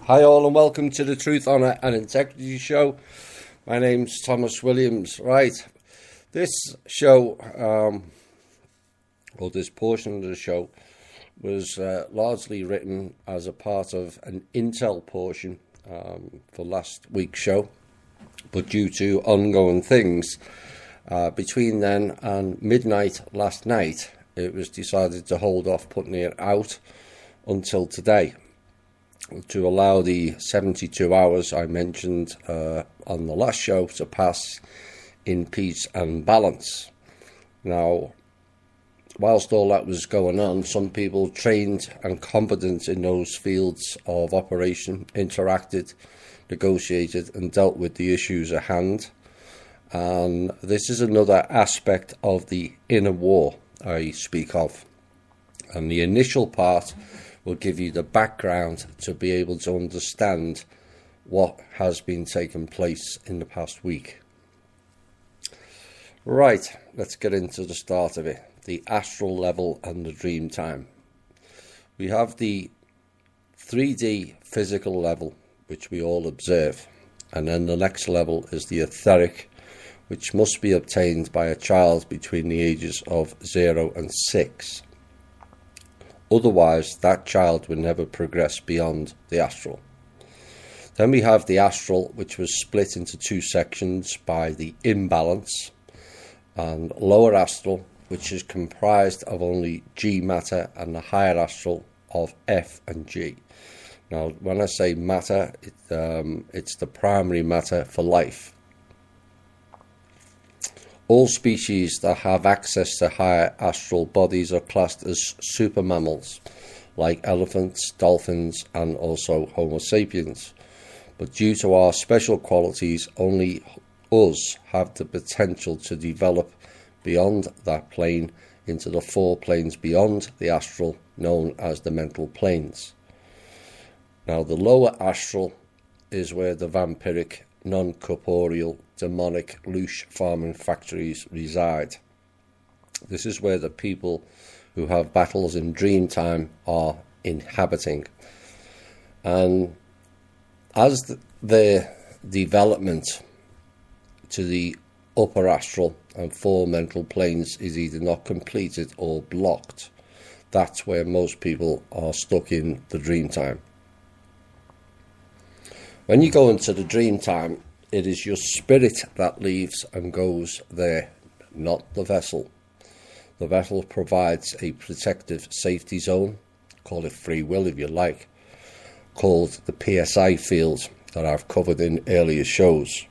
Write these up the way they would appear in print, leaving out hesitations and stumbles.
Hi all and welcome to the Truth, Honour and Integrity Show. My name's Thomas Williams. Right, this show, or this portion of the show, was largely written as a part of an Intel portion for last week's show. But due to ongoing things between then and midnight last night, it was decided to hold off putting it out until today, to allow the 72 hours I mentioned on the last show to pass in peace and balance. Now, whilst all that was going on, some people trained and competent in those fields of operation interacted, negotiated and dealt with the issues at hand. And this is another aspect of the inner war I speak of. And the initial part will give you the background to be able to understand what has been taking place in the past week. Right, let's get into the start of it. The astral level and the dream time. We have the 3D physical level, which we all observe. And then the next level is the etheric, which must be obtained by a child between the ages of 0 and 6. Otherwise, that child will never progress beyond the astral. Then we have the astral, which was split into two sections by the imbalance, and lower astral, which is comprised of only G matter, and the higher astral of F and G. Now, when I say matter, it's the primary matter for life. All species that have access to higher astral bodies are classed as super mammals, like elephants, dolphins, and also Homo sapiens. But due to our special qualities, only us have the potential to develop beyond that plane into the 4 planes beyond the astral, known as the mental planes. Now, the lower astral is where the vampiric, non-corporeal, demonic, louche farming factories reside. This is where the people who have battles in dream time are inhabiting. And as their development to the upper astral and 4 mental planes is either not completed or blocked, that's where most people are stuck in the dream time. When you go into the dream time, it is your spirit that leaves and goes there, not the vessel. The vessel provides a protective safety zone, call it free will if you like, called the PSI field that I've covered in earlier shows,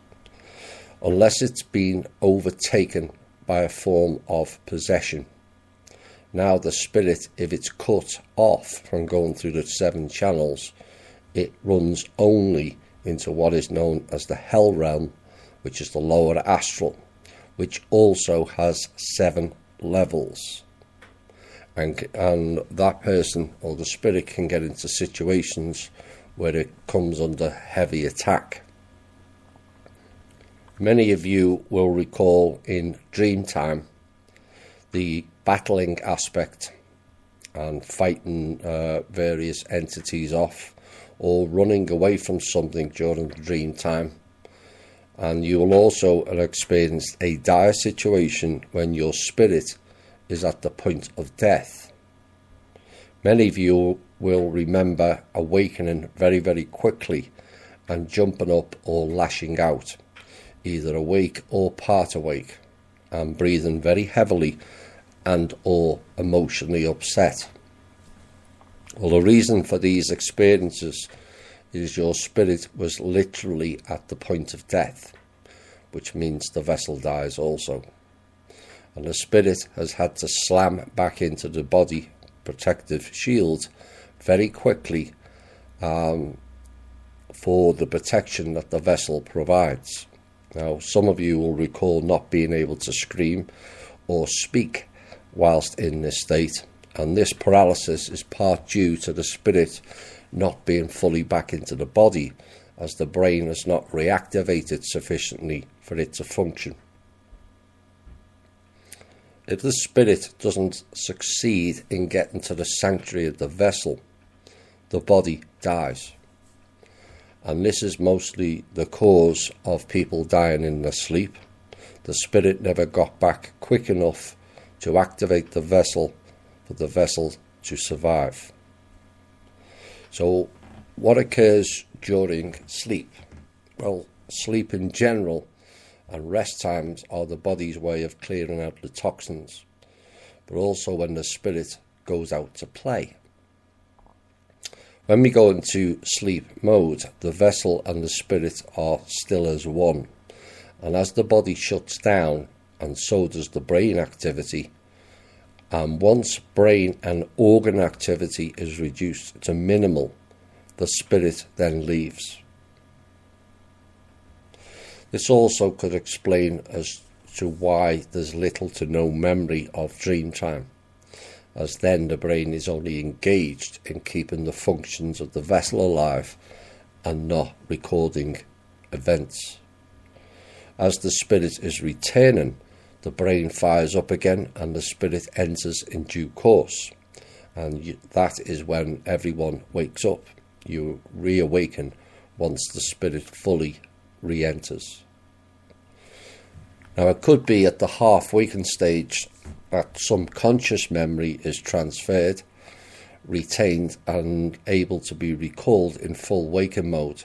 unless it's been overtaken by a form of possession. Now the spirit, if it's cut off from going through the 7 channels, it runs only into what is known as the hell realm, which is the lower astral, which also has 7 levels. And that person or the spirit can get into situations where it comes under heavy attack. Many of you will recall in dream time the battling aspect and fighting various entities off, or running away from something during the dream time. And you will also have experienced a dire situation when your spirit is at the point of death. Many of you will remember awakening very, very quickly and jumping up or lashing out, either awake or part awake, and breathing very heavily and or emotionally upset. Well, the reason for these experiences is your spirit was literally at the point of death, which means the vessel dies also. And the spirit has had to slam back into the body protective shield very quickly for the protection that the vessel provides. Now, some of you will recall not being able to scream or speak whilst in this state, and this paralysis is part due to the spirit not being fully back into the body, as the brain has not reactivated sufficiently for it to function. If the spirit doesn't succeed in getting to the sanctuary of the vessel, the body dies. and this is mostly the cause of people dying in their sleep. The spirit never got back quick enough to activate the vessel for the vessel to survive. So what occurs during sleep? Well, sleep in general and rest times are the body's way of clearing out the toxins, but also when the spirit goes out to play. When we go into sleep mode, the vessel and the spirit are still as one, and as the body shuts down, and so does the brain activity, and once brain and organ activity is reduced to minimal, the spirit then leaves. This also could explain as to why there's little to no memory of dream time, as then the brain is only engaged in keeping the functions of the vessel alive and not recording events. As the spirit is returning, the brain fires up again and the spirit enters in due course, and that is when everyone wakes up. You reawaken once the spirit fully re-enters. Now, it could be at the half-wakened stage that some conscious memory is transferred, retained and able to be recalled in full waking mode.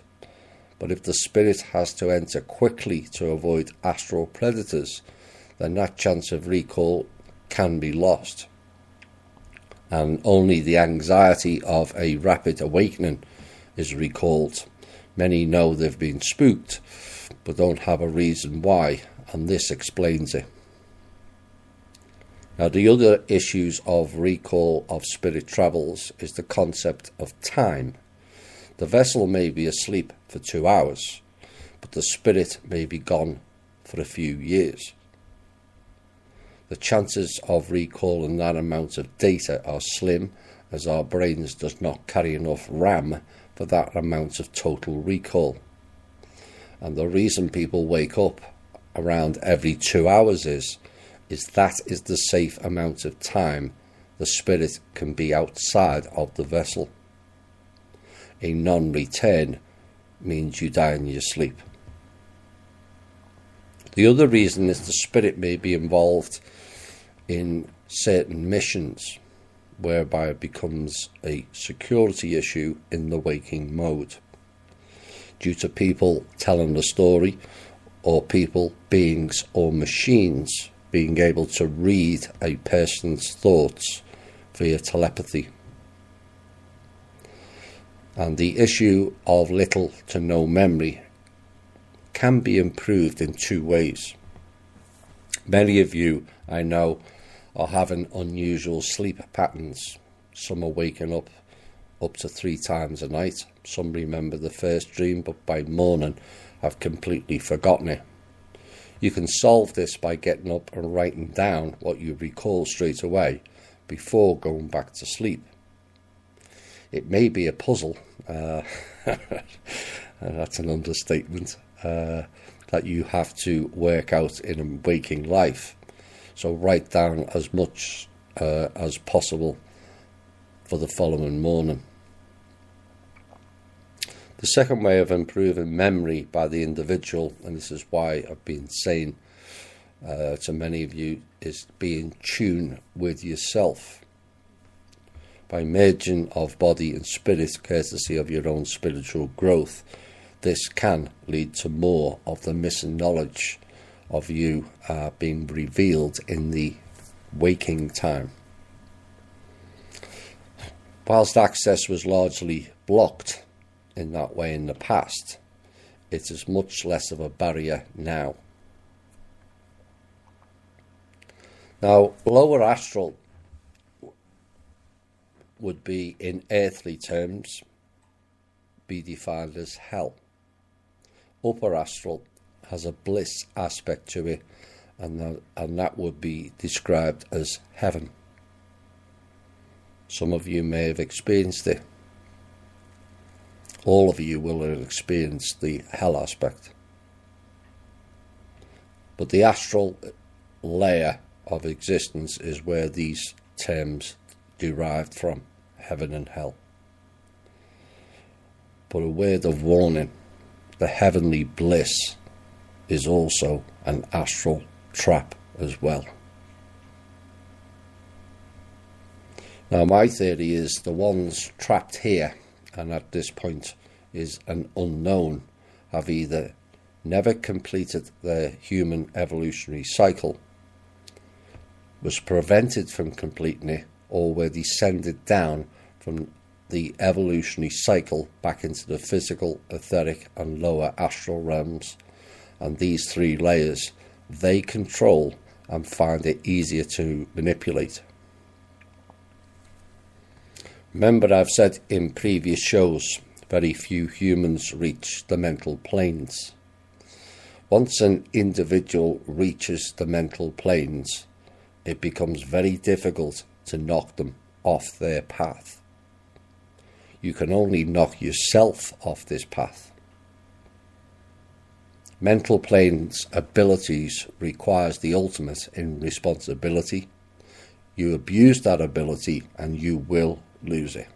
But if the spirit has to enter quickly to avoid astral predators, then that chance of recall can be lost. And only the anxiety of a rapid awakening is recalled. Many know they've been spooked, but don't have a reason why, and this explains it. Now, the other issues of recall of spirit travels is the concept of time. The vessel may be asleep for 2 hours, but the spirit may be gone for a few years. The chances of recalling that amount of data are slim, as our brains does not carry enough RAM for that amount of total recall. And the reason people wake up around every 2 hours is that is the safe amount of time the spirit can be outside of the vessel. A non-return means you die in your sleep. The other reason is the spirit may be involved in certain missions, whereby it becomes a security issue in the waking mode, due to people telling the story, or people, beings or machines being able to read a person's thoughts via telepathy. And the issue of little to no memory can be improved in 2 ways. Many of you, I know, are having unusual sleep patterns. Some are waking up to 3 times a night. Some remember the first dream, but by morning have completely forgotten it. You can solve this by getting up and writing down what you recall straight away before going back to sleep. It may be a puzzle, that's an understatement, that you have to work out in a waking life. So write down as much as possible for the following morning. The second way of improving memory by the individual, and this is why I've been saying to many of you, is be in tune with yourself. By merging of body and spirit, courtesy of your own spiritual growth, this can lead to more of the missing knowledge of you being revealed in the waking time. Whilst access was largely blocked in that way in the past, it is much less of a barrier now. Now, lower astral would be, in earthly terms, be defined as hell. Upper astral has a bliss aspect to it, and that would be described as heaven. Some of you may have experienced it. All of you will have experienced the hell aspect. But the astral layer of existence is where these terms derived from, heaven and hell. But a word of warning, the heavenly bliss is also an astral trap as well. Now my theory is the ones trapped here, and at this point is an unknown, have either never completed their human evolutionary cycle, was prevented from completing it, or were descended down from the evolutionary cycle back into the physical, etheric and lower astral realms, and these three layers they control and find it easier to manipulate. Remember, I've said in previous shows, very few humans reach the mental planes. Once an individual reaches the mental planes, it becomes very difficult to knock them off their path. You can only knock yourself off this path. Mental planes abilities requires the ultimate in responsibility. You abuse that ability and you will lose it,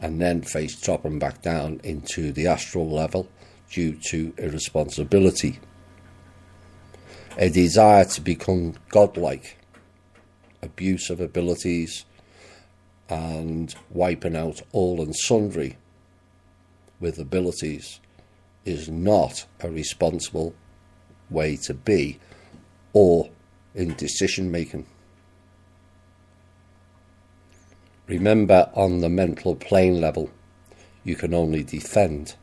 and then face dropping back down into the astral level due to irresponsibility, a desire to become godlike, abuse of abilities, and wiping out all and sundry with abilities is not a responsible way to be or in decision making. Remember, on the mental plane level, you can only defend,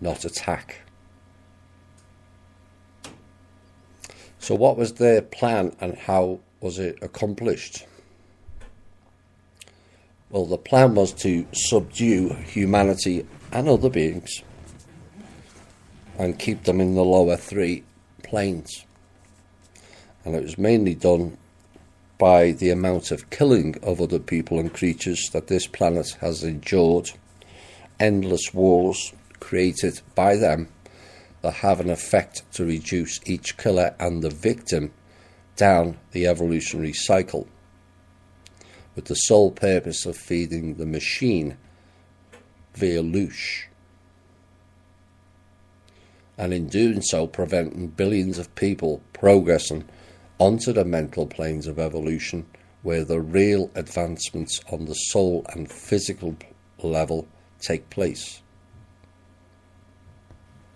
not attack. So what was their plan and how was it accomplished? Well, the plan was to subdue humanity and other beings and keep them in the lower three planes. And it was mainly done by the amount of killing of other people and creatures that this planet has endured, endless wars created by them that have an effect to reduce each killer and the victim down the evolutionary cycle, with the sole purpose of feeding the machine via loosh, and in doing so preventing billions of people progressing onto the mental planes of evolution, where the real advancements on the soul and physical level take place.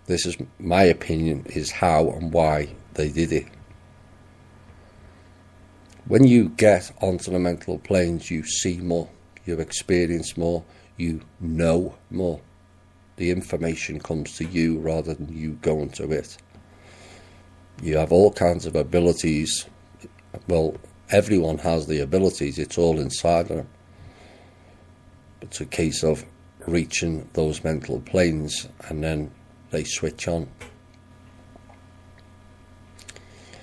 This is my opinion, is how and why they did it. When you get onto the mental planes, you see more, you experience more, you know more. The information comes to you rather than you going to it. You have all kinds of abilities. Well, everyone has the abilities, it's all inside them. It's a case of reaching those mental planes and then they switch on.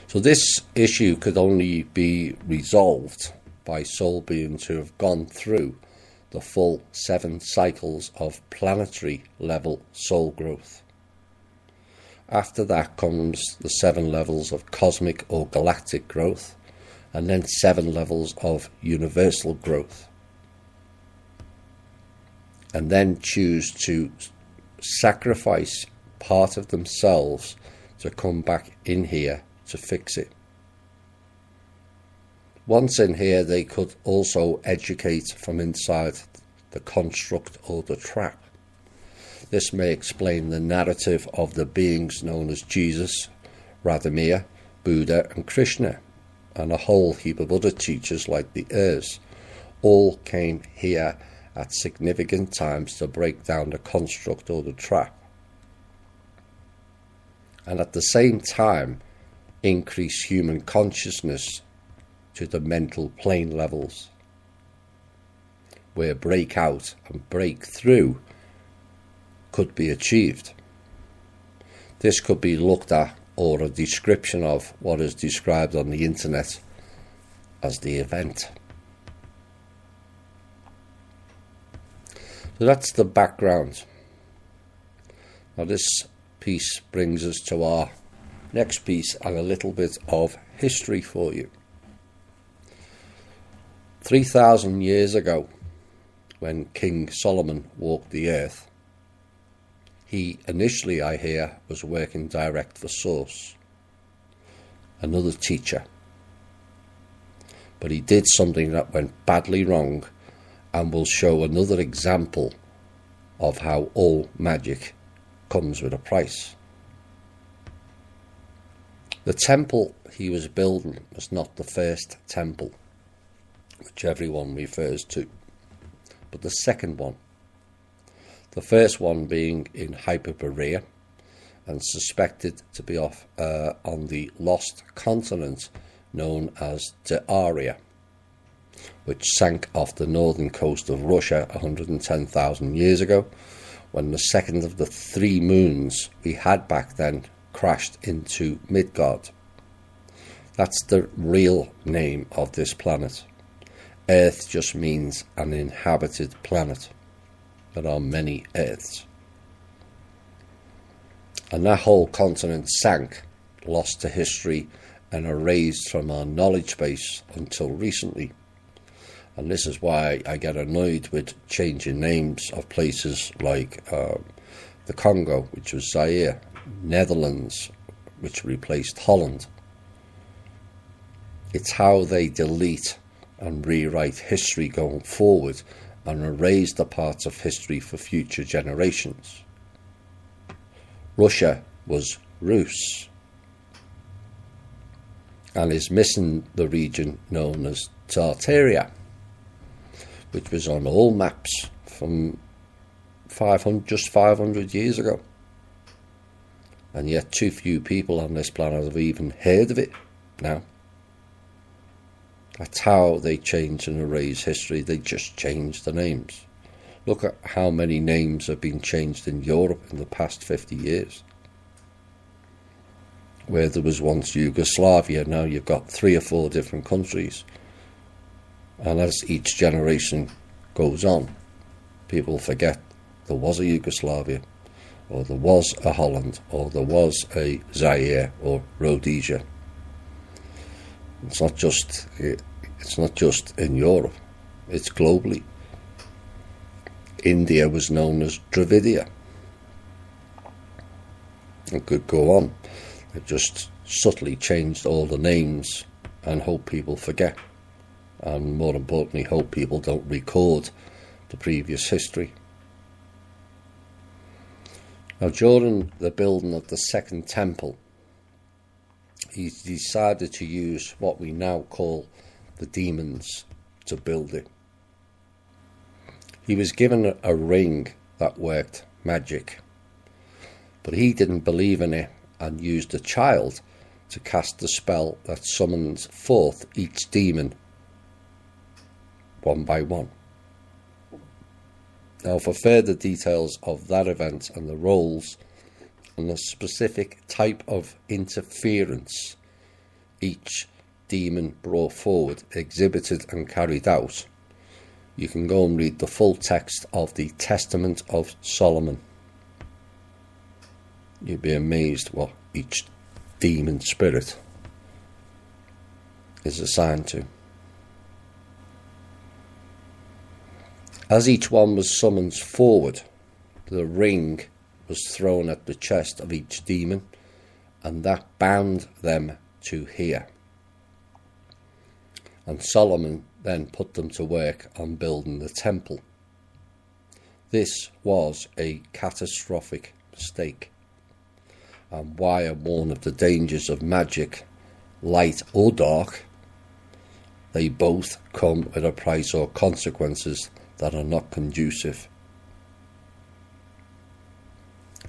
So this issue could only be resolved by soul beings who have gone through the full 7 cycles of planetary level soul growth. After that comes the 7 levels of cosmic or galactic growth, and then 7 levels of universal growth. And then choose to sacrifice part of themselves to come back in here to fix it. Once in here, they could also educate from inside the construct or the trap. This may explain the narrative of the beings known as Jesus, Radhamir, Buddha and Krishna, and a whole heap of other teachers like the Ers. All came here at significant times to break down the construct or the trap, and at the same time increase human consciousness to the mental plane levels, where breakout and breakthrough could be achieved. This could be looked at, or a description of what is described on the internet as the event. So that's the background. Now this piece brings us to our next piece and a little bit of history for you. 3,000 years ago, when King Solomon walked the earth. He initially, I hear, was working direct for Source, another teacher. But he did something that went badly wrong, and will show another example of how all magic comes with a price. The temple he was building was not the first temple, which everyone refers to, but the second one. The first one being in Hyperborea, and suspected to be on the lost continent known as D'Aria, which sank off the northern coast of Russia 110,000 years ago, when the second of the 3 moons we had back then crashed into Midgard. That's the real name of this planet. Earth just means an inhabited planet. There are many Earths. And that whole continent sank, lost to history, and erased from our knowledge base until recently. And this is why I get annoyed with changing names of places like the Congo, which was Zaire, Netherlands, which replaced Holland. It's how they delete and rewrite history going forward and erase the parts of history for future generations. Russia was Rus, and is missing the region known as Tartaria, which was on all maps from 500 years ago. And yet too few people on this planet have even heard of it now. That's how they change and erase history. They just change the names. Look at how many names have been changed in Europe in the past 50 years. Where there was once Yugoslavia, now you've got 3 or 4 different countries. And as each generation goes on, people forget there was a Yugoslavia, or there was a Holland, or there was a Zaire or Rhodesia. It's not just in Europe, it's globally. India was known as Dravidia. It could go on. They've just subtly changed all the names and hope people forget. And more importantly, hope people don't record the previous history. Now, during the building of the second temple, he decided to use what we now call the demons to build it. He was given a ring that worked magic, but he didn't believe in it and used a child to cast the spell that summons forth each demon one by one. Now, for further details of that event and the roles and the specific type of interference each demon brought forward, exhibited and carried out, you can go and read the full text of the Testament of Solomon. You'd be amazed what each demon spirit is assigned to. As each one was summoned forward, the ring was thrown at the chest of each demon, and that bound them to here. And Solomon then put them to work on building the temple. This was a catastrophic mistake, and why I warn of the dangers of magic, light or dark. They both come with a price or consequences that are not conducive.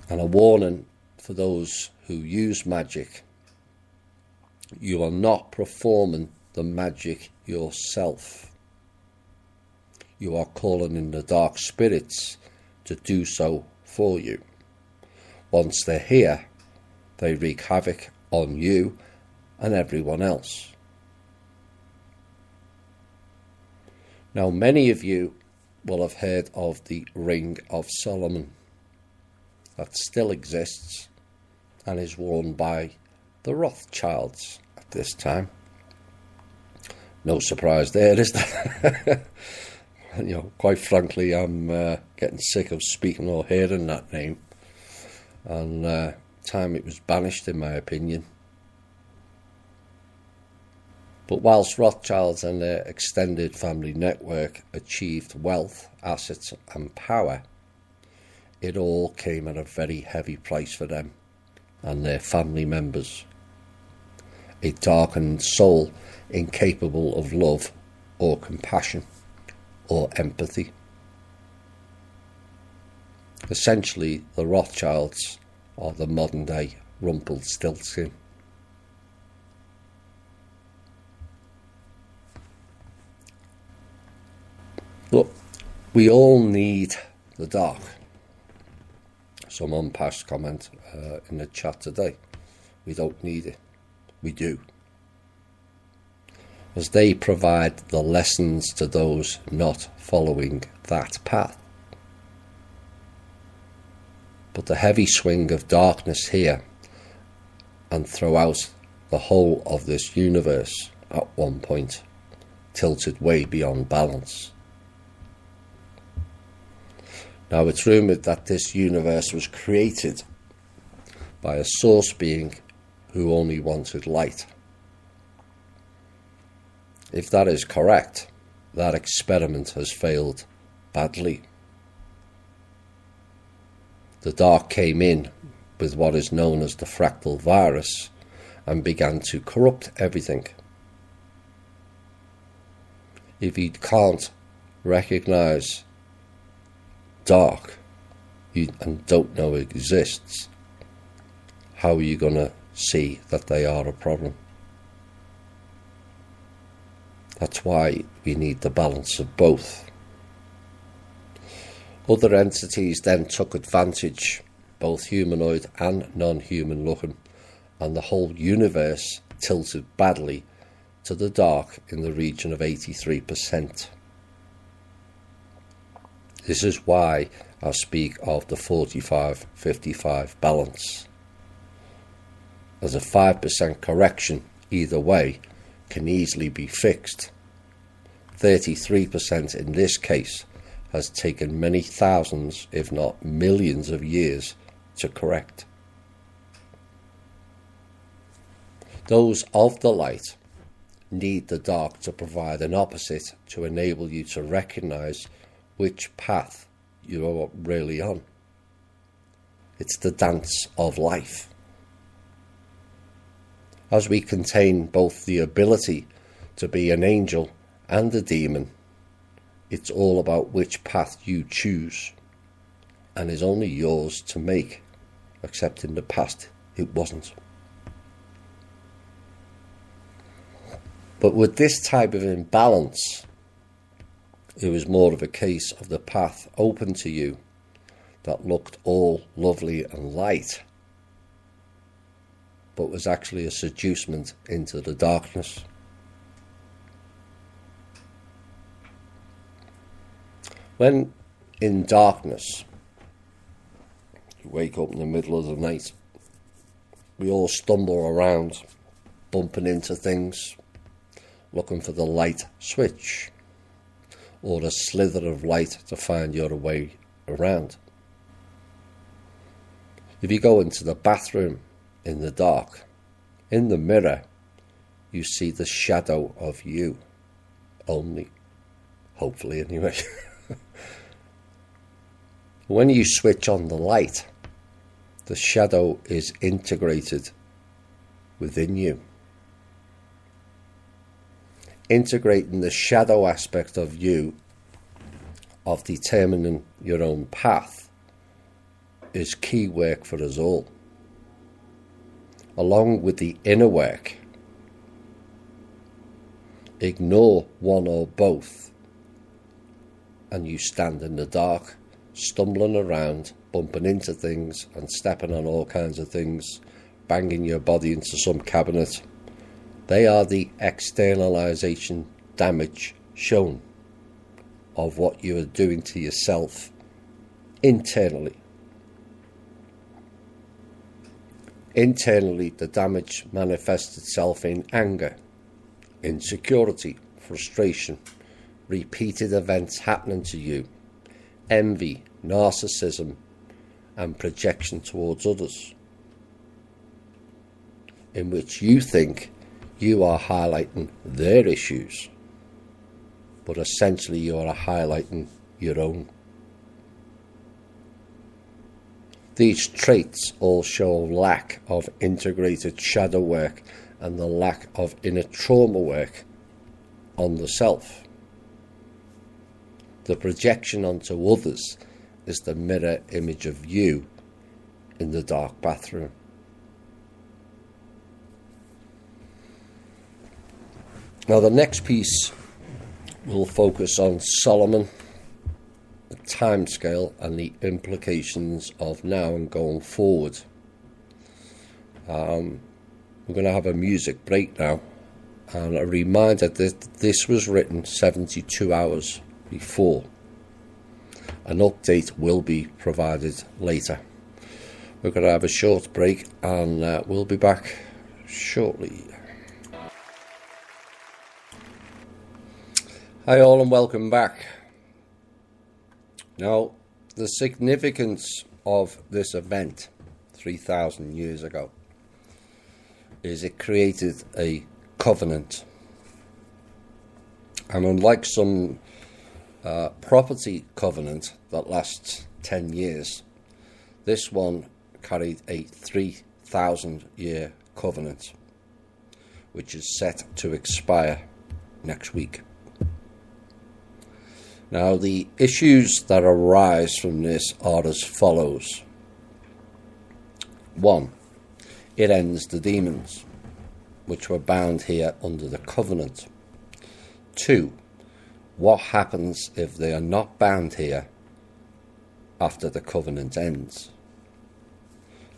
And a warning for those who use magic: you are not performing the magic yourself. You are calling in the dark spirits to do so for you. Once they're here, they wreak havoc on you and everyone else. Now, many of you will have heard of the Ring of Solomon. That still exists and is worn by the Rothschilds at this time. No surprise there, is there? quite frankly, I'm getting sick of speaking or hearing that name, and time it was banished, in my opinion. But whilst Rothschilds and their extended family network achieved wealth, assets and power, it all came at a very heavy price for them and their family members. A darkened soul incapable of love or compassion or empathy. Essentially, the Rothschilds are the modern day Rumpelstiltskin. Look, we all need the dark. Someone passed comment in the chat today. We don't need it. We do. As they provide the lessons to those not following that path. But the heavy swing of darkness here and throughout the whole of this universe at one point tilted way beyond balance. Now, it's rumoured that this universe was created by a source being who only wanted light. If that is correct, that experiment has failed badly. The dark came in with what is known as the fractal virus and began to corrupt everything. If you can't recognise dark and don't know it exists, how are you going to see that they are a problem? That's why we need the balance of both. Other entities then took advantage, both humanoid and non-human looking, and the whole universe tilted badly to the dark in the region of 83%. This is why I speak of the 45-55 balance, as a 5% correction either way can easily be fixed. 33% in this case has taken many thousands, if not millions of years to correct. Those of the light need the dark to provide an opposite to enable you to recognise which path you are really on. It's the dance of life. As we contain both the ability to be an angel and a demon, it's all about which path you choose, and is only yours to make, except in the past it wasn't. But with this type of imbalance, it was more of a case of the path open to you that looked all lovely and light, but was actually a seducement into the darkness. When in darkness, you wake up in the middle of the night, we all stumble around, bumping into things, looking for the light switch, or a slither of light to find your way around. If you go into the bathroom in the dark, in the mirror, you see the shadow of you only. Hopefully, anyway. When you switch on the light, the shadow is integrated within you. Integrating the shadow aspect of you, of determining your own path, is key work for us all. Along with the inner work, ignore one or both, and you stand in the dark, stumbling around, bumping into things and stepping on all kinds of things, banging your body into some cabinet. They are the externalization damage shown of what you are doing to yourself internally. Internally, the damage manifests itself in anger, insecurity, frustration, repeated events happening to you, envy, narcissism, and projection towards others, in which you think you are highlighting their issues, but essentially you are highlighting your own. These traits all show lack of integrated shadow work and the lack of inner trauma work on the self. The projection onto others is the mirror image of you in the dark bathroom. Now the next piece will focus on Solomon, the timescale and the implications of now and going forward. We're going to have a music break now, and a reminder that this was written 72 hours before. An update will be provided later. We're going to have a short break, and we'll be back shortly. Hi all, and welcome back. Now, the significance of this event 3,000 years ago is it created a covenant. And unlike some property covenant that lasts 10 years, this one carried a 3,000 year covenant, which is set to expire next week. Now, the issues that arise from this are as follows. 1. It ends the demons, which were bound here under the covenant. 2. What happens if they are not bound here after the covenant ends?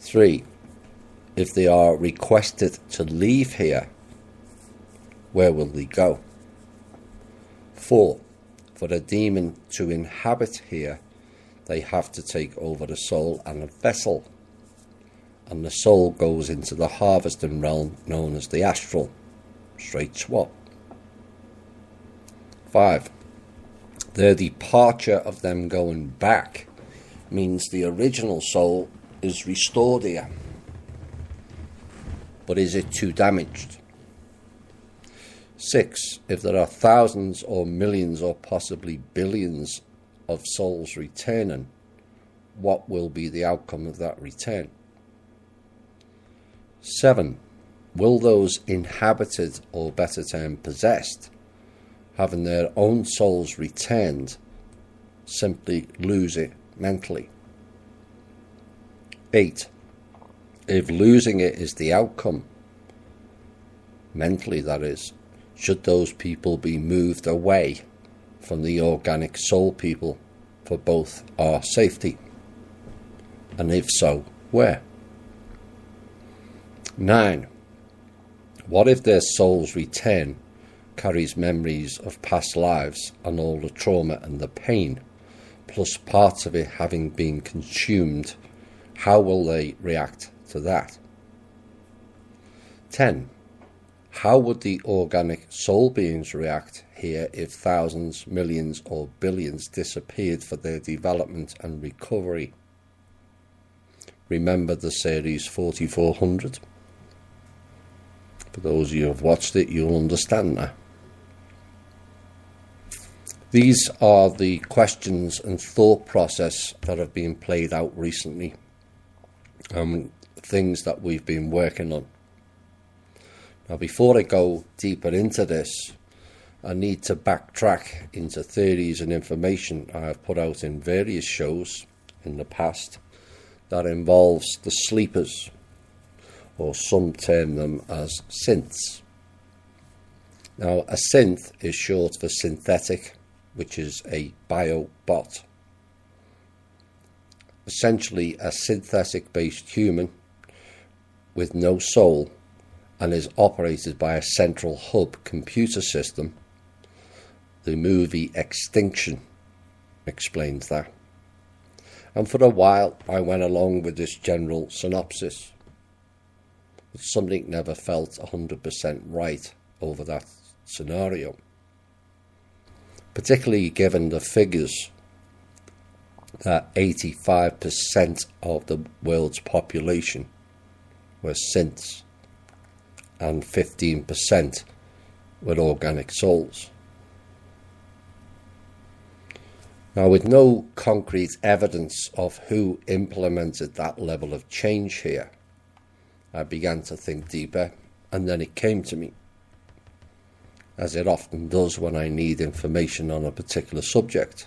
3. If they are requested to leave here, where will they go? 4. For a demon to inhabit here, they have to take over the soul and a vessel, and the soul goes into the harvesting realm known as the astral, straight swap. 5. Their departure of them going back means the original soul is restored here. But is it too damaged? 6. If there are thousands or millions or possibly billions of souls returning, what will be the outcome of that return? 7. Will those inhabited, or better term possessed, having their own souls returned, simply lose it mentally? 8. If losing it is the outcome, mentally that is, should those people be moved away from the organic soul people for both our safety? And if so, where? 9. What if their souls return carries memories of past lives and all the trauma and the pain, plus parts of it having been consumed? How will they react to that? 10. How would the organic soul beings react here if thousands, millions or billions disappeared for their development and recovery? Remember the series 4400? For those of you who have watched it, you'll understand that. These are the questions and thought process that have been played out recently, things that we've been working on. Now, before I go deeper into this, I need to backtrack into theories and information I have put out in various shows in the past that involves the sleepers, or some term them as synths. Now, a synth is short for synthetic, which is a biobot. Essentially a synthetic-based human with no soul, and is operated by a central hub computer system. The movie Extinction explains that. And for a while I went along with this general synopsis, but something never felt 100% right over that scenario. particularly given the figures that 85% of the world's population were synths and 15% were organic souls. Now, with no concrete evidence of who implemented that level of change here, I began to think deeper, and then it came to me, as it often does when I need information on a particular subject.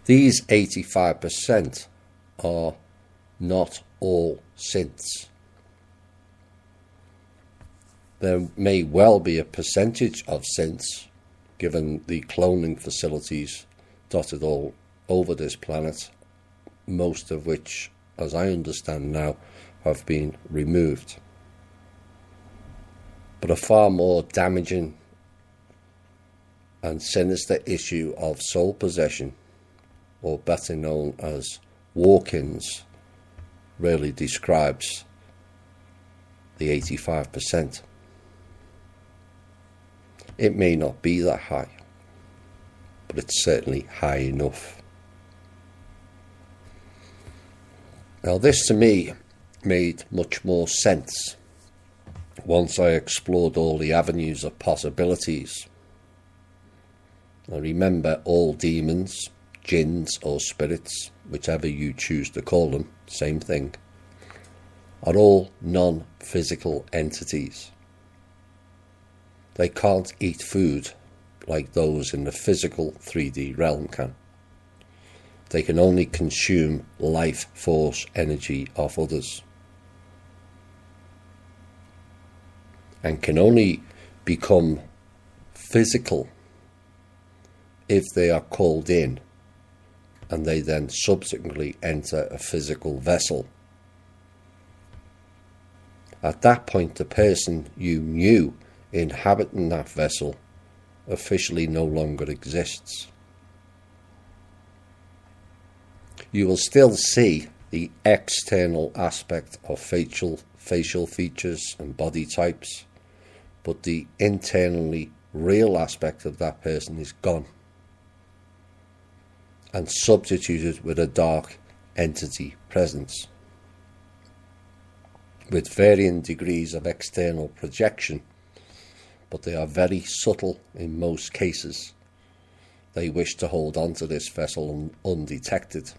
These 85% are not all synths. There may well be a percentage of synths, given the cloning facilities dotted all over this planet, most of which, as I understand now, have been removed. But a far more damaging and sinister issue of soul possession, or better known as walk-ins, really describes the 85%. It may not be that high, but it's certainly high enough. Now, this to me made much more sense once I explored all the avenues of possibilities. Now, remember, all demons, jinns or spirits, whichever you choose to call them, same thing, are all non-physical entities. They can't eat food like those in the physical 3D realm can. They can only consume life force energy of others, and can only become physical if they are called in, and they then subsequently enter a physical vessel. At that point, the person you knew inhabiting that vessel officially no longer exists. You will still see the external aspect of facial features and body types, but the internally real aspect of that person is gone and substituted with a dark entity presence. With varying degrees of external projection, but they are very subtle in most cases. They wish to hold on to this vessel undetected.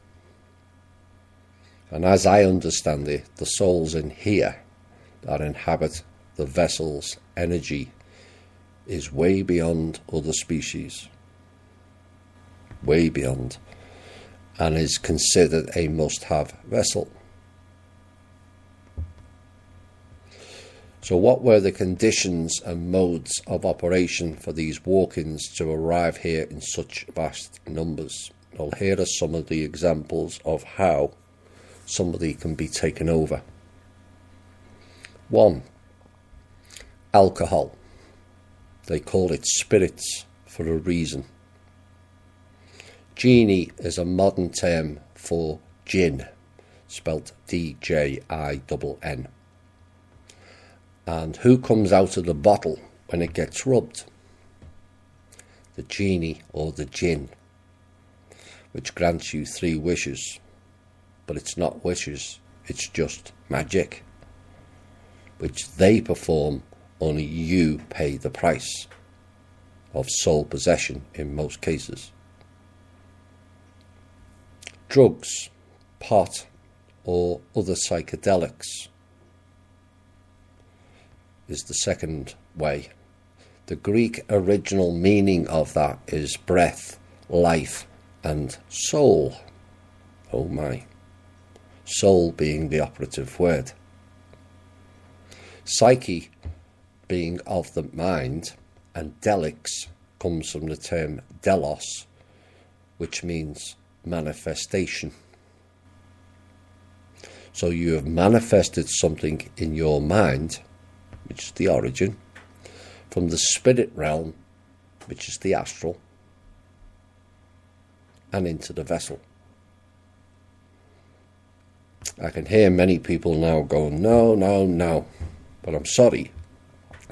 And as I understand it, the souls in here that inhabit the vessel's energy is way beyond other species. Way beyond. And is considered a must-have vessel. So what were the conditions and modes of operation for these walk-ins to arrive here in such vast numbers? Well, here are some of the examples of how somebody can be taken over. 1. Alcohol. They call it spirits for a reason. Genie is a modern term for jinn, spelt D-J-I-N-N. And who comes out of the bottle when it gets rubbed? The genie or the jinn, which grants you 3 wishes. But it's not wishes, it's just magic, which they perform, only you pay the price of soul possession in most cases. Drugs, pot, or other psychedelics is the second way. The Greek original meaning of that is breath, life, and soul. Oh my. Soul being the operative word. Psyche being of the mind, and delix comes from the term delos, which means manifestation. So you have manifested something in your mind, which is the origin, from the spirit realm, which is the astral, and into the vessel. I can hear many people now going, no, but I'm sorry,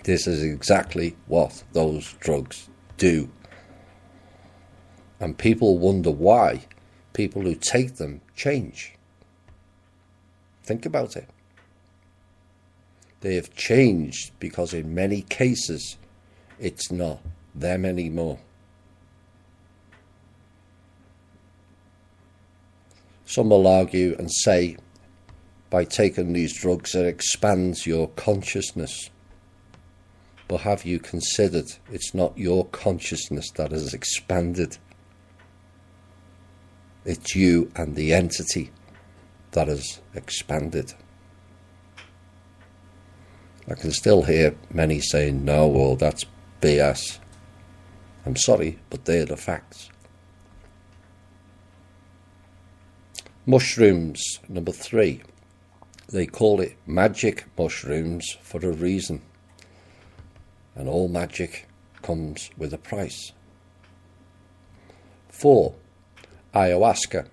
this is exactly what those drugs do. And people wonder why people who take them change. Think about it. They have changed because in many cases it's not them anymore. Some will argue and say by taking these drugs it expands your consciousness. But have you considered it's not your consciousness that has expanded? It's you and the entity that has expanded. I can still hear many saying, no, well, that's BS. I'm sorry, but they're the facts. Mushrooms, number 3. They call it magic mushrooms for a reason. And all magic comes with a price. 4. Ayahuasca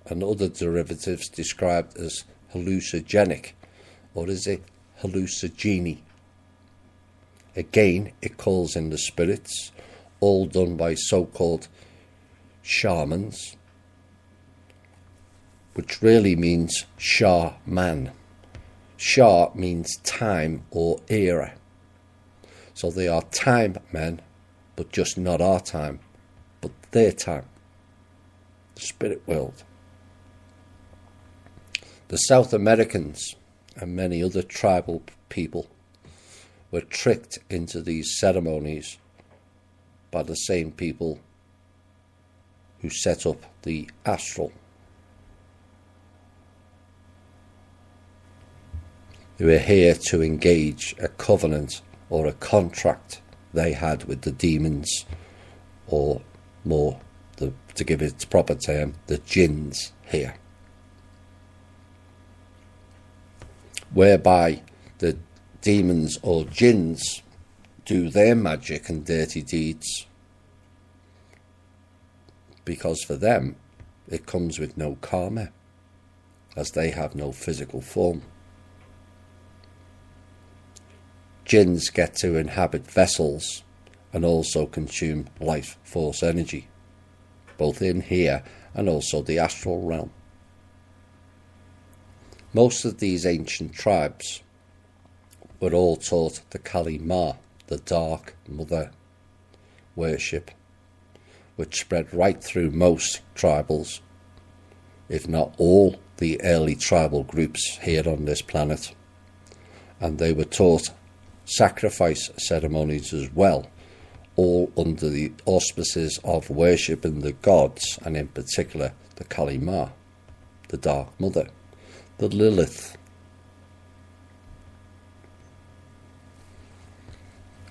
and other derivatives described as hallucinogenic, or is it hallucinogeny? Again, it calls in the spirits, all done by so-called shamans, which really means Shah-man. Shah means time or era. So they are time men, but just not our time, but their time. The spirit world. The South Americans and many other tribal people were tricked into these ceremonies by the same people who set up the astral. They were here to engage a covenant or a contract they had with the demons, or more, to give it its proper term, the jinns here. Whereby the demons or jinns do their magic and dirty deeds, because for them it comes with no karma, as they have no physical form. Jinns get to inhabit vessels and also consume life force energy, both in here and also the astral realm. Most of these ancient tribes were all taught the Kali Ma, the Dark Mother worship, which spread right through most tribals, if not all the early tribal groups here on this planet. And they were taught sacrifice ceremonies as well, all under the auspices of worshipping the gods, and in particular the Kali Ma, the Dark Mother, the Lilith.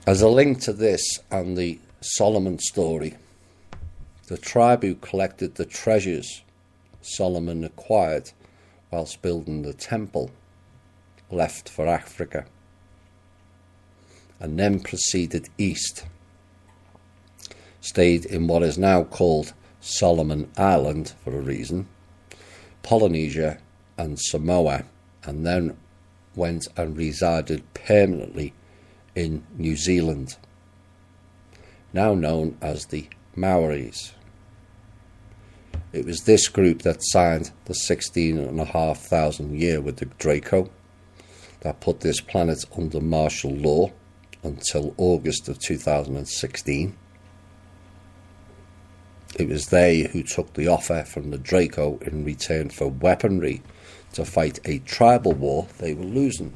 As a link to this and the Solomon story, the tribe who collected the treasures Solomon acquired whilst building the temple left for Africa and then proceeded east, stayed in what is now called Solomon Island for a reason, Polynesia and Samoa, and then went and resided permanently in New Zealand, now known as the Maoris. It was this group that signed the 16,500 year with the Draco that put this planet under martial law until August of 2016. It was they who took the offer from the Draco in return for weaponry to fight a tribal war they were losing.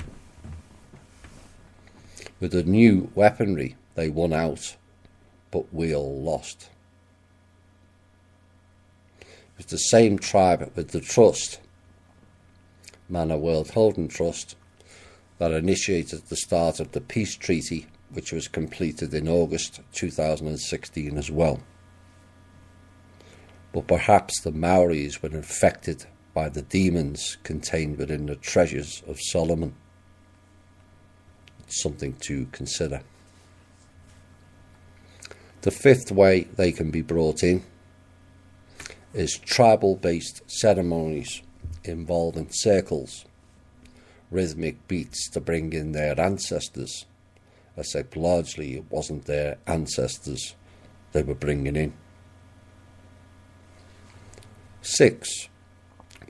With the new weaponry, they won out, but we all lost. It was the same tribe with the trust, Manor World Holding Trust, that initiated the start of the peace treaty, which was completed in August 2016 as well. But perhaps the Maoris were infected by the demons contained within the treasures of Solomon. It's something to consider. The fifth way they can be brought in is tribal-based ceremonies involving circles, rhythmic beats to bring in their ancestors, except largely it wasn't their ancestors, they were bringing in. 6.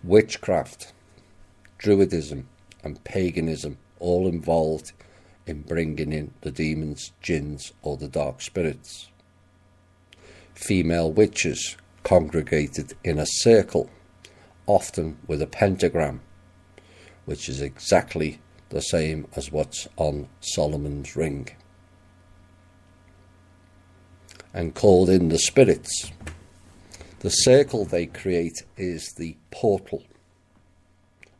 Witchcraft, druidism and paganism, all involved in bringing in the demons, jinns or the dark spirits. Female witches congregated in a circle, often with a pentagram, which is exactly the same as what's on Solomon's ring, and called in the spirits. The circle they create is the portal,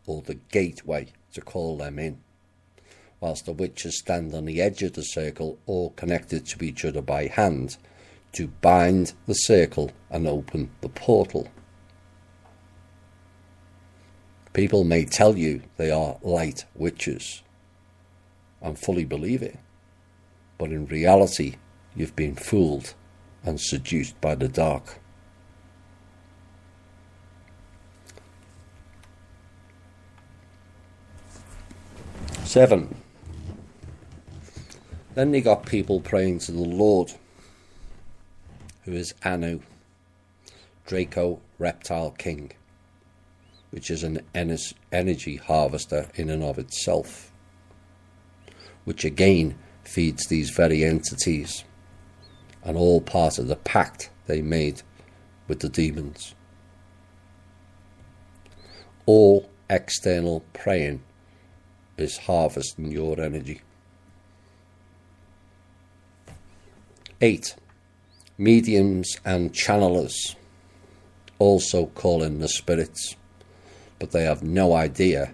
or the gateway, to call them in, whilst the witches stand on the edge of the circle, all connected to each other by hand, to bind the circle and open the portal. People may tell you they are light witches and fully believe it, but in reality you've been fooled and seduced by the dark. Seven. Then you got people praying to the Lord, who is Anu, Draco Reptile King, which is an energy harvester in and of itself, which again feeds these very entities, and all part of the pact they made with the demons. All external praying is harvesting your energy. 8. Mediums and channelers also call in the spirits, but they have no idea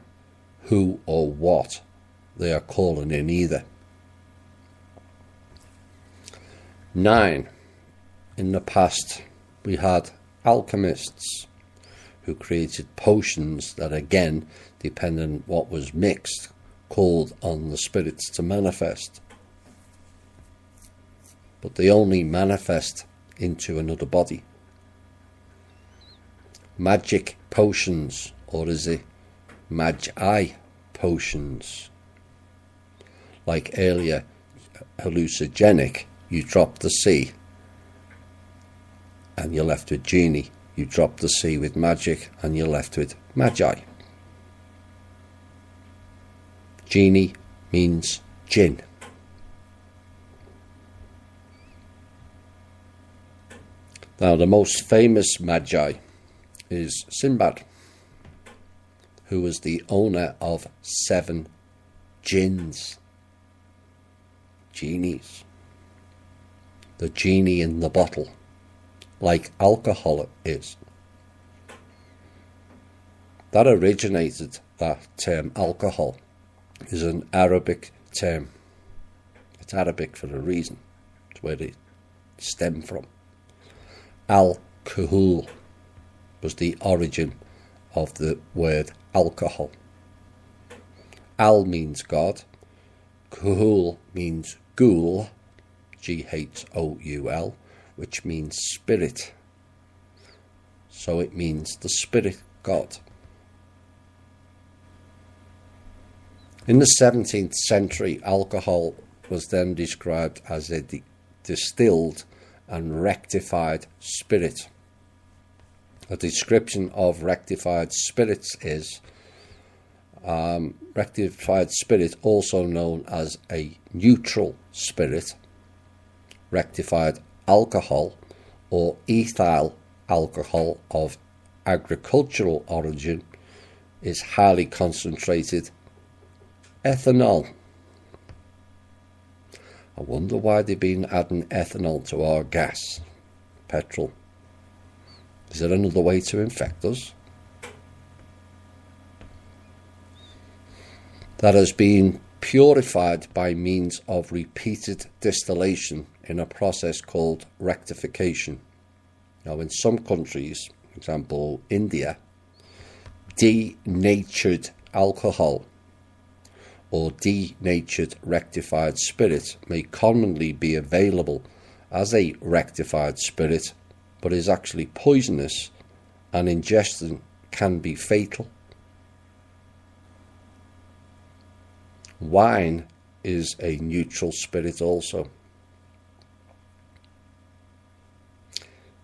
who or what they are calling in either. 9. In the past we had alchemists who created potions that, again, depending on what was mixed, called on the spirits to manifest. But they only manifest into another body. Magic potions, or is it magi potions? Like earlier, hallucinogenic, you drop the C and you're left with genie. You drop the C with magic and you're left with magi. Genie means jinn. Now, the most famous magi is Sinbad, who was the owner of 7 jinns, genies. The genie in the bottle, like alcohol is. That originated, that term alcohol, is an Arabic term. It's Arabic for a reason. It's where it stemmed from. Al-Kuhul was the origin of the word alcohol. Al means God. Kuhul means ghoul, Ghoul, which means spirit. So it means the spirit God. In the 17th century, alcohol was then described as a distilled and rectified spirit. A description of rectified spirits is rectified spirit, also known as a neutral spirit, rectified alcohol or ethyl alcohol of agricultural origin, is highly concentrated ethanol. I wonder why they've been adding ethanol to our gas, petrol. Is there another way to infect us? That has been purified by means of repeated distillation in a process called rectification. Now, in some countries, for example India, denatured alcohol or denatured rectified spirit may commonly be available as a rectified spirit, but is actually poisonous and ingestion can be fatal. Wine is a neutral spirit also.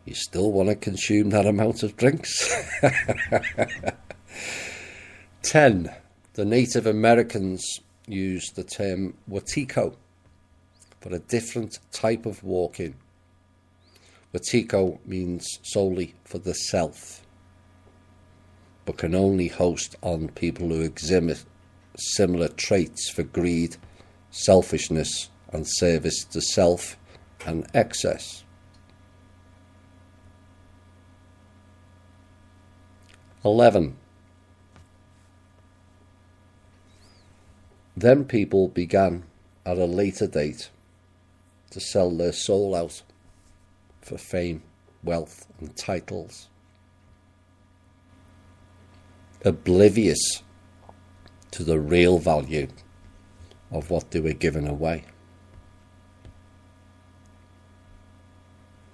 you still want to consume that amount of drinks. 10. The Native Americans used the term Wetiko for a different type of walking. Wetiko means solely for the self, but can only host on people who exhibit similar traits for greed, selfishness, and service to self and excess. 11. Then people began at a later date to sell their soul out for fame, wealth, and titles, oblivious to the real value of what they were giving away.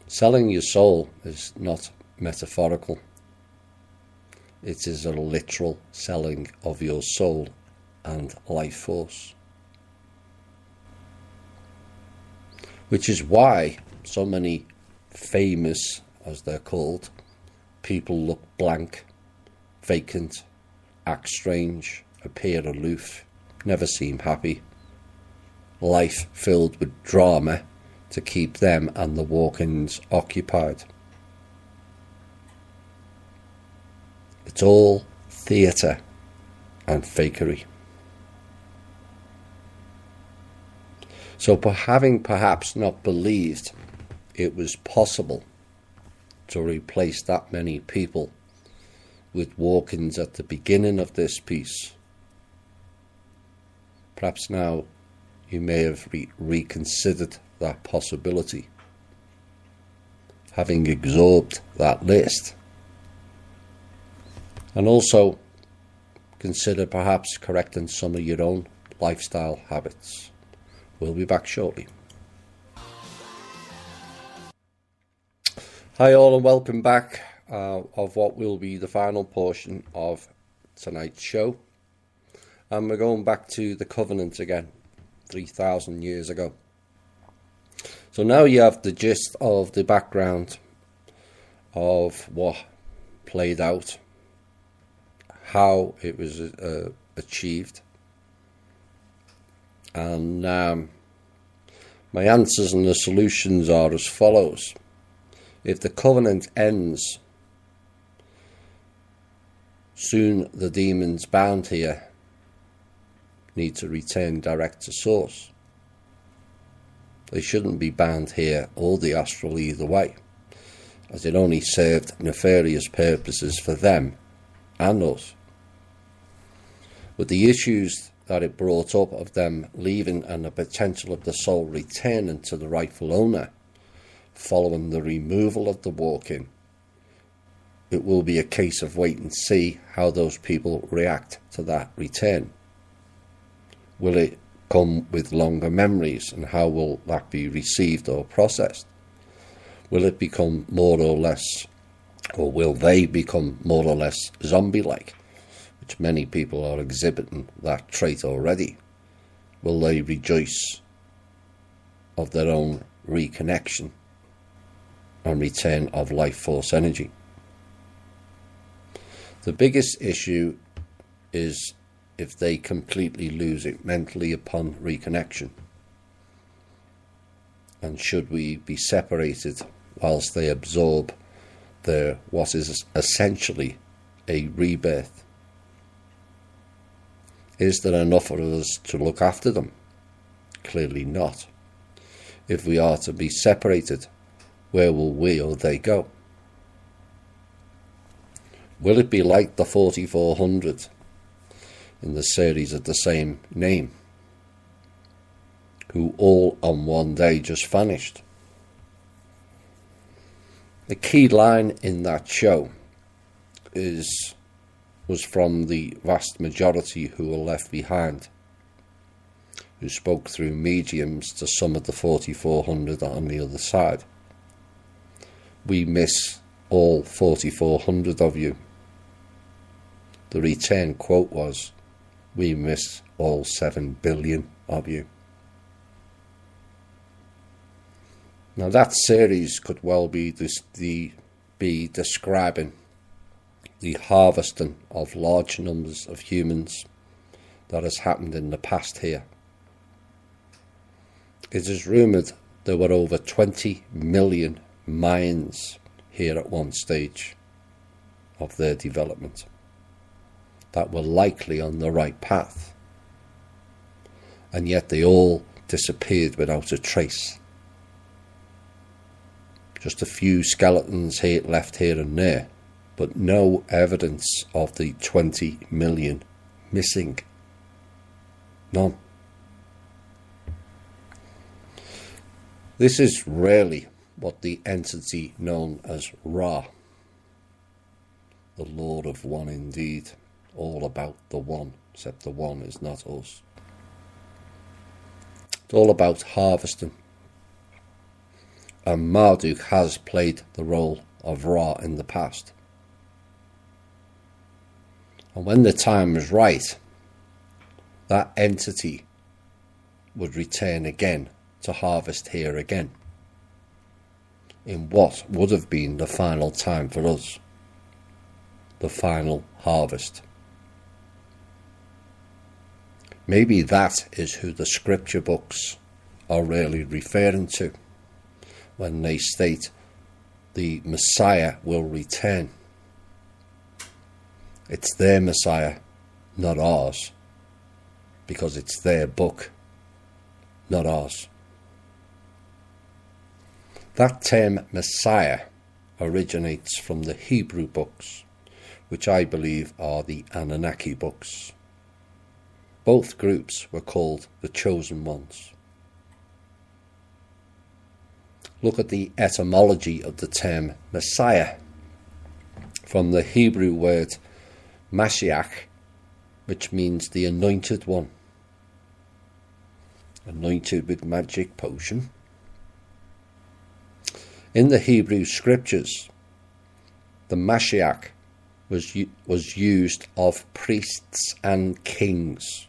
Selling your soul is not metaphorical. It is a literal selling of your soul and life force. Which is why so many famous, as they're called, people look blank, vacant, act strange, appear aloof, never seem happy. Life filled with drama to keep them and the walk-ins occupied. It's all theatre and fakery. So having perhaps not believed it was possible to replace that many people with walk-ins at the beginning of this piece, perhaps now you may have reconsidered that possibility, having absorbed that list. And also consider perhaps correcting some of your own lifestyle habits. We'll be back shortly. Hi all, and welcome back of what will be the final portion of tonight's show. And we're going back to the Covenant again, 3,000 years ago. So now you have the gist of the background of what played out, how it was achieved, and my answers and the solutions are as follows. If the Covenant ends, soon the demons bound here need to return direct to source. They shouldn't be bound here or the astral either way, as it only served nefarious purposes for them and us. With the issues that it brought up of them leaving and the potential of the soul returning to the rightful owner following the removal of the walk-in, it will be a case of wait and see how those people react to that return. Will it come with longer memories, and how will that be received or processed? Will it become more or less, or will they become more or less zombie-like, which many people are exhibiting that trait already? Will they rejoice of their own reconnection and return of life force energy? The biggest issue is if they completely lose it mentally upon reconnection. And should we be separated whilst they absorb their what is essentially a rebirth? Is there enough of us to look after them? Clearly not. If we are to be separated, where will we or they go? Will it be like the 4400 in the series of the same name, who all on one day just vanished? The key line in that show was from the vast majority who were left behind, who spoke through mediums to some of the 4400 on the other side. We miss all 4400 of you. The return quote was, we miss all 7 billion of you. Now that series could well be describing the harvesting of large numbers of humans that has happened in the past here. It is rumoured there were over 20 million Mayans here at one stage of their development that were likely on the right path, and yet they all disappeared without a trace. Just a few skeletons left here and there, but no evidence of the 20 million missing. None. This is really what the entity known as Ra, the Lord of One indeed, all about the One, except the One is not us. It's all about harvesting. And Marduk has played the role of Ra in the past. And when the time was right, that entity would return again to harvest here again, in what would have been the final time for us, the final harvest. Maybe that is who the scripture books are really referring to when they state the Messiah will return. It's their Messiah, not ours, because it's their book, not ours. That term Messiah originates from the Hebrew books, which I believe are the Anunnaki books. Both groups were called the Chosen Ones. Look at the etymology of the term Messiah, from the Hebrew word Mashiach, which means the anointed one, anointed with magic potion. In the Hebrew scriptures, the Mashiach was used of priests and kings,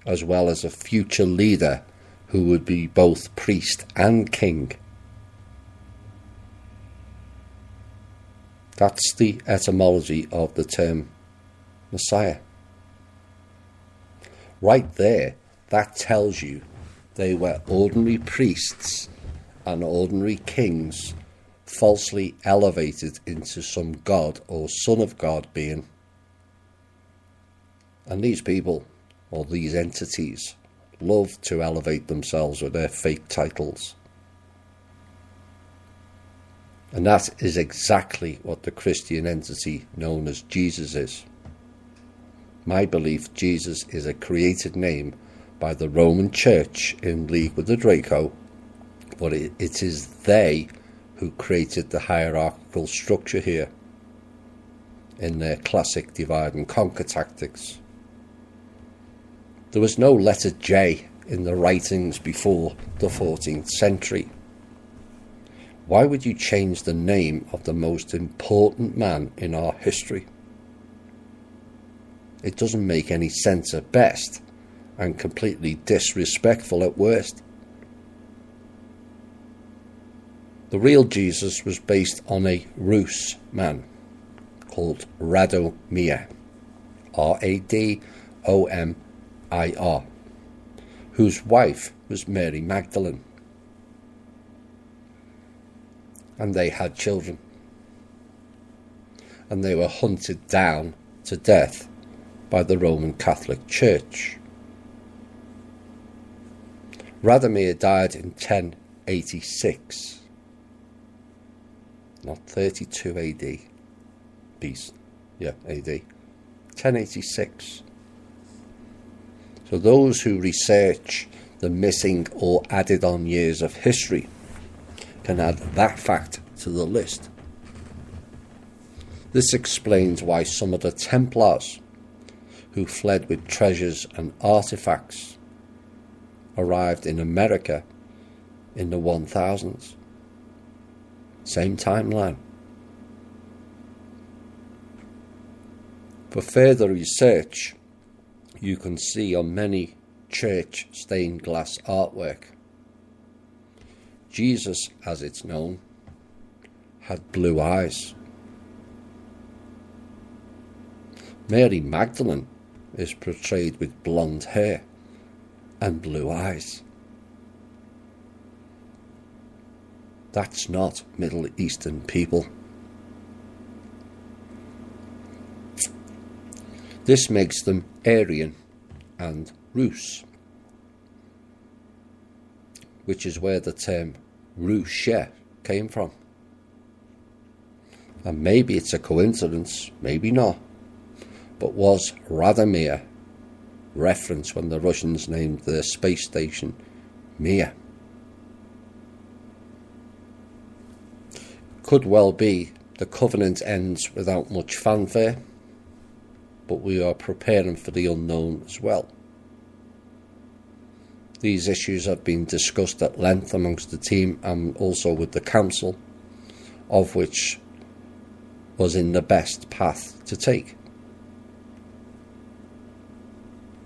as well as a future leader who would be both priest and king. That's the etymology of the term Messiah. Right there, that tells you they were ordinary priests and ordinary kings falsely elevated into some god or son of God being. And these people, or these entities, love to elevate themselves with their fake titles. And that is exactly what the Christian entity known as Jesus is. My belief, Jesus is a created name by the Roman Church in league with the Draco, but it is they who created the hierarchical structure here in their classic divide and conquer tactics. There was no letter J in the writings before the 14th century. Why would you change the name of the most important man in our history? It doesn't make any sense at best, and completely disrespectful at worst. The real Jesus was based on a Rus man called Radomir, Radomir, whose wife was Mary Magdalene. And they had children. And they were hunted down to death by the Roman Catholic Church. Radomir died in 1086, not 32 AD, beast, yeah, AD, 1086. So those who research the missing or added on years of history can add that fact to the list. This explains why some of the Templars, who fled with treasures and artifacts, arrived in America in the 1000s. Same timeline. For further research, you can see on many church stained glass artwork Jesus, as it's known, had blue eyes. Mary Magdalene is portrayed with blonde hair and blue eyes. That's not Middle Eastern people. This makes them Aryan and Rus, which is where the term Rushe came from. And maybe it's a coincidence, maybe not, but was Radomir reference when the Russians named their space station Mir? Could well be the covenant ends without much fanfare, but we are preparing for the unknown as well. These issues have been discussed at length amongst the team and also with the council, of which was in the best path to take.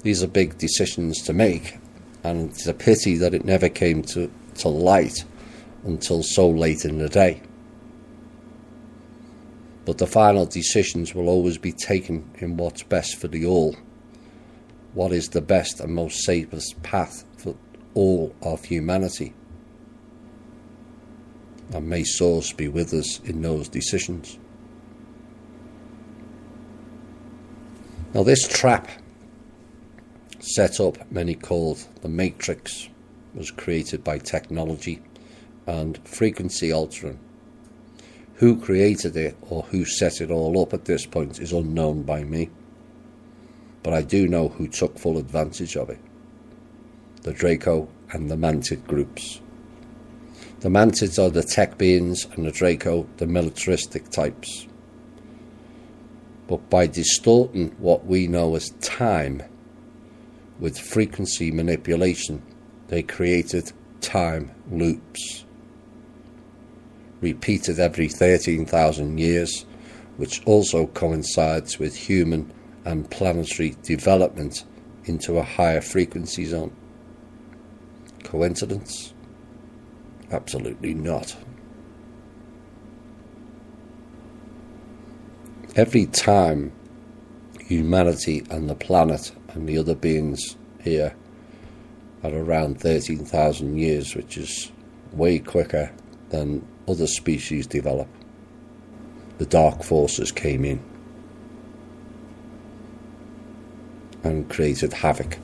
These are big decisions to make, and it's a pity that it never came to light until so late in the day. But the final decisions will always be taken in what's best for the all, what is the best and most safest path for all of humanity. And may Source be with us in those decisions. Now this trap, set up many called the Matrix, was created by technology and frequency altering. Who created it or who set it all up at this point is unknown by me. But I do know who took full advantage of it. The Draco and the Mantid groups. The Mantids are the tech beings and the Draco the militaristic types. But by distorting what we know as time with frequency manipulation, they created time loops, repeated every 13,000 years, which also coincides with human and planetary development into a higher frequency zone. Coincidence? Absolutely not. Every time humanity and the planet and the other beings here are around 13,000 years, which is way quicker than other species develop, the dark forces came in and created havoc,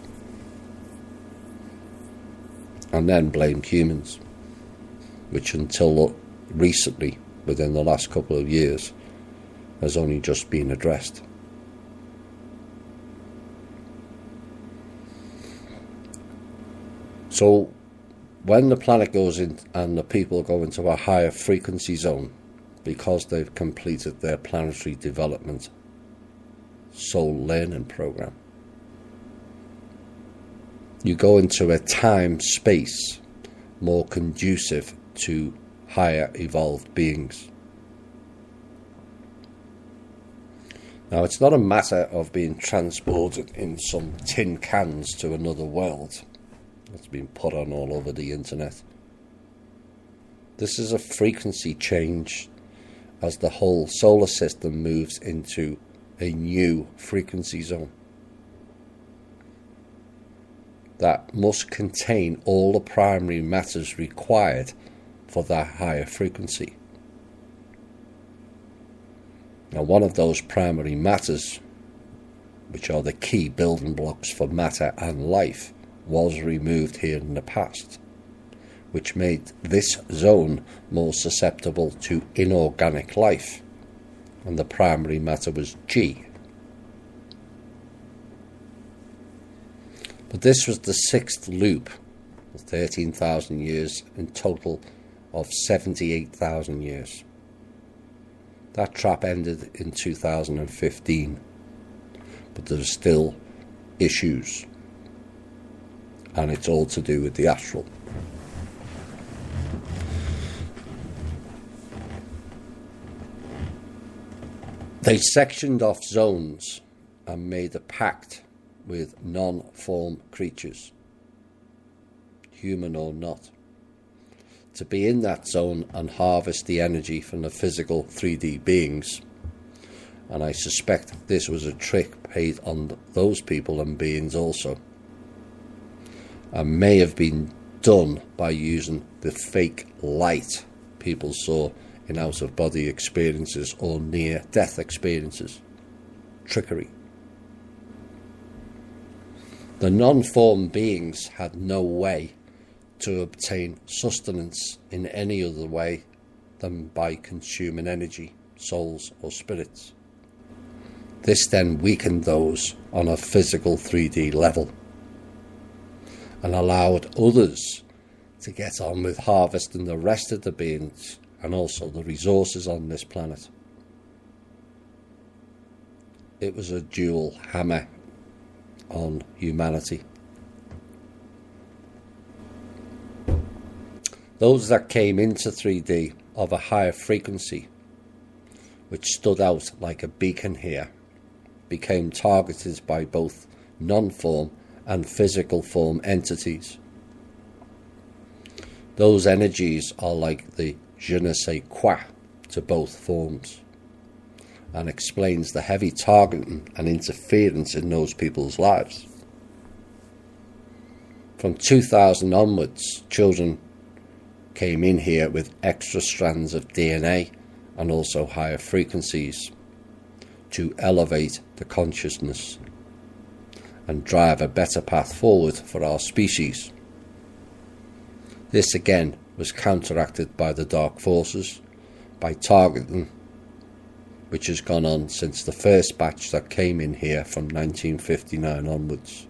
and then blamed humans, which until recently, within the last couple of years, has only just been addressed. So when the planet goes in and the people go into a higher frequency zone because they've completed their planetary development soul learning program, you go into a time-space more conducive to higher evolved beings. Now, it's not a matter of being transported in some tin cans to another world. It's been put on all over the internet. This is a frequency change as the whole solar system moves into a new frequency zone that must contain all the primary matters required for that higher frequency. Now, one of those primary matters, which are the key building blocks for matter and life, was removed here in the past, which made this zone more susceptible to inorganic life, and the primary matter was G. But this was the sixth loop of 13,000 years, in total of 78,000 years. That trap ended in 2015, but there's still issues, and it's all to do with the astral. They sectioned off zones and made a pact with non-form creatures, human or not, to be in that zone and harvest the energy from the physical 3D beings. And I suspect this was a trick played on those people and beings also, and may have been done by using the fake light people saw in out-of-body experiences or near-death experiences. Trickery. The non-formed beings had no way to obtain sustenance in any other way than by consuming energy, souls or spirits. This then weakened those on a physical 3D level and allowed others to get on with harvesting the rest of the beings and also the resources on this planet. It was a dual hammer on humanity. Those that came into 3D of a higher frequency, which stood out like a beacon here, became targeted by both non-form and physical form entities. Those energies are like the je ne sais quoi to both forms, and explains the heavy targeting and interference in those people's lives. From 2000 onwards, children came in here with extra strands of DNA and also higher frequencies to elevate the consciousness and drive a better path forward for our species. This again was counteracted by the dark forces, by targeting, which has gone on since the first batch that came in here from 1959 onwards.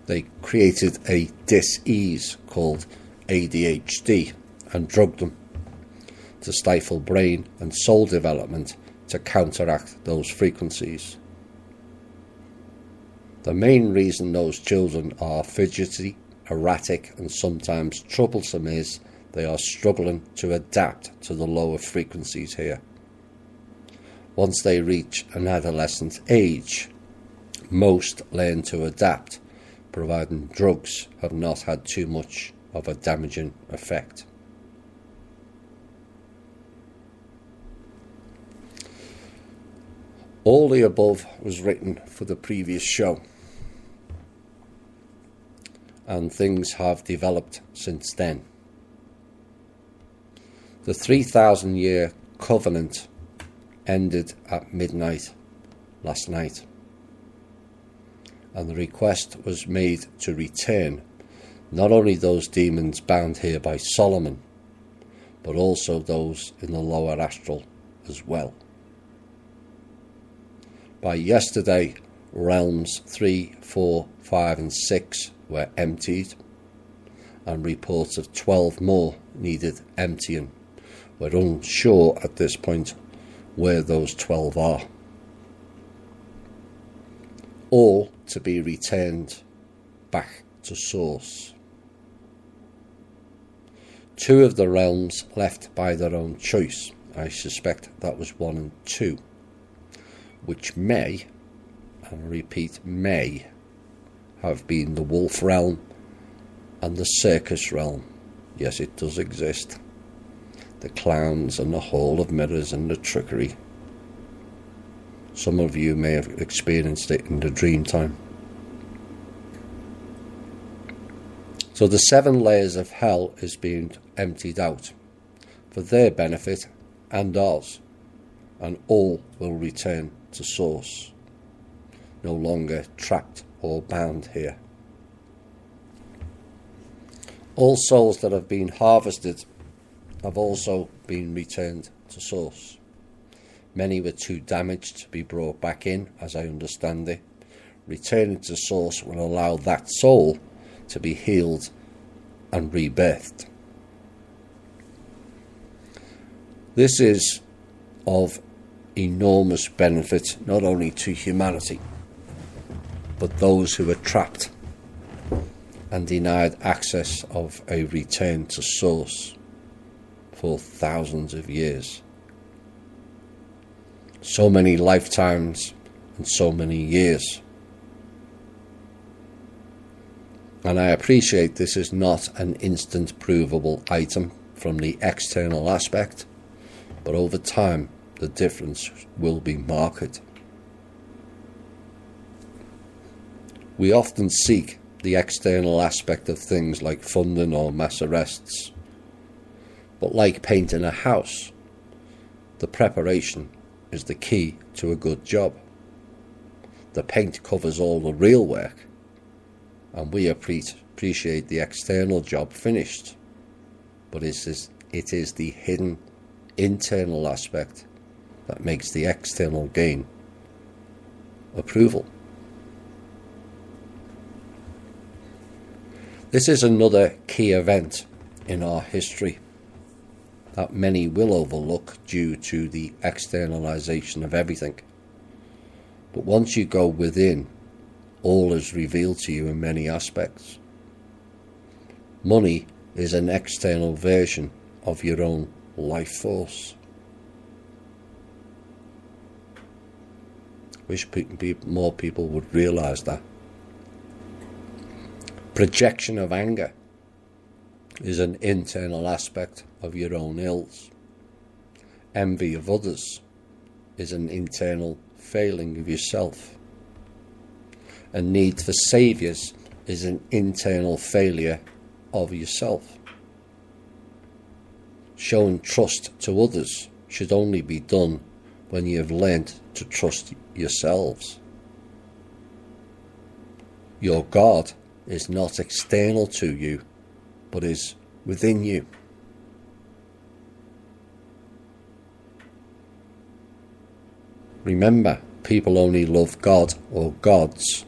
They created a dis-ease called ADHD and drugged them to stifle brain and soul development to counteract those frequencies. The main reason those children are fidgety, erratic and sometimes troublesome is they are struggling to adapt to the lower frequencies here. Once they reach an adolescent age, most learn to adapt, providing drugs have not had too much of a damaging effect. All the above was written for the previous show, and things have developed since then. The 3,000-year covenant ended at midnight last night, and the request was made to return not only those demons bound here by Solomon, but also those in the lower astral as well. By yesterday, realms 3, 4, 5 and 6 were emptied, and reports of 12 more needed emptying. We're unsure at this point where those 12 are. All to be returned back to source. 2 of the realms left by their own choice. I suspect that was 1 and 2, which may, and I repeat may, have been the wolf realm and the circus realm. Yes, it does exist. The clowns and the hall of mirrors and the trickery. Some of you may have experienced it in the dream time. So the 7 layers of hell is being emptied out for their benefit and ours, and all will return to source, no longer trapped or bound here. All souls that have been harvested have also been returned to source. Many were too damaged to be brought back in, as I understand it. Returning to source will allow that soul to be healed and rebirthed. This is of enormous benefit not only to humanity, but those who are trapped and denied access of a return to source for thousands of years. So many lifetimes and so many years. And I appreciate this is not an instant provable item from the external aspect, but over time the difference will be marked. We often seek the external aspect of things like funding or mass arrests, but like painting a house, the preparation is the key to a good job. The paint covers all the real work, and we appreciate the external job finished, but it is the hidden internal aspect that makes the external gain approval. This is another key event in our history that many will overlook due to the externalization of everything. But once you go within, all is revealed to you in many aspects. Money is an external version of your own life force. Wish more people would realise that. Projection of anger is an internal aspect of your own ills. Envy of others is an internal failing of yourself. A need for saviours is an internal failure of yourself. Showing trust to others should only be done when you have learned to trust yourselves. Your God is not external to you, but is within you. Remember, people only love God or gods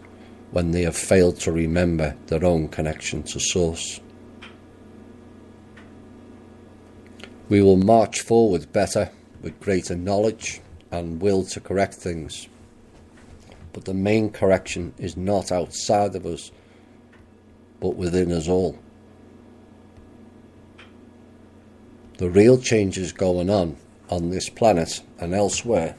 when they have failed to remember their own connection to Source. We will march forward better with greater knowledge and will to correct things. But the main correction is not outside of us, but within us all. The real changes going on this planet and elsewhere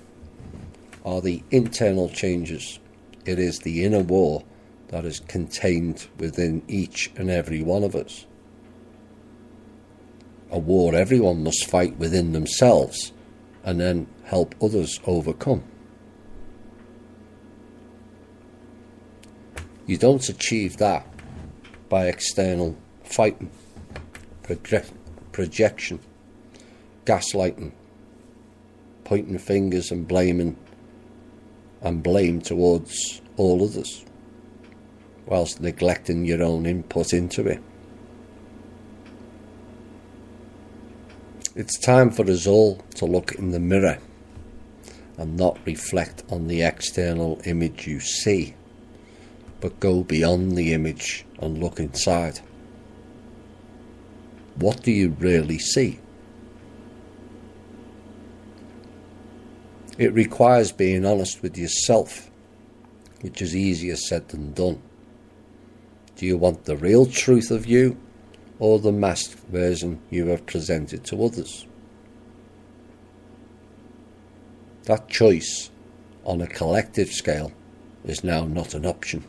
are the internal changes. It is the inner war that is contained within each and every one of us. A war everyone must fight within themselves and then help others overcome. You don't achieve that by external fighting, projection, gaslighting, pointing fingers and blame towards all others, whilst neglecting your own input into it. It's time for us all to look in the mirror and not reflect on the external image you see, but go beyond the image and look inside. What do you really see? It requires being honest with yourself, which is easier said than done. Do you want the real truth of you, or the masked version you have presented to others? That choice, on a collective scale, is now not an option.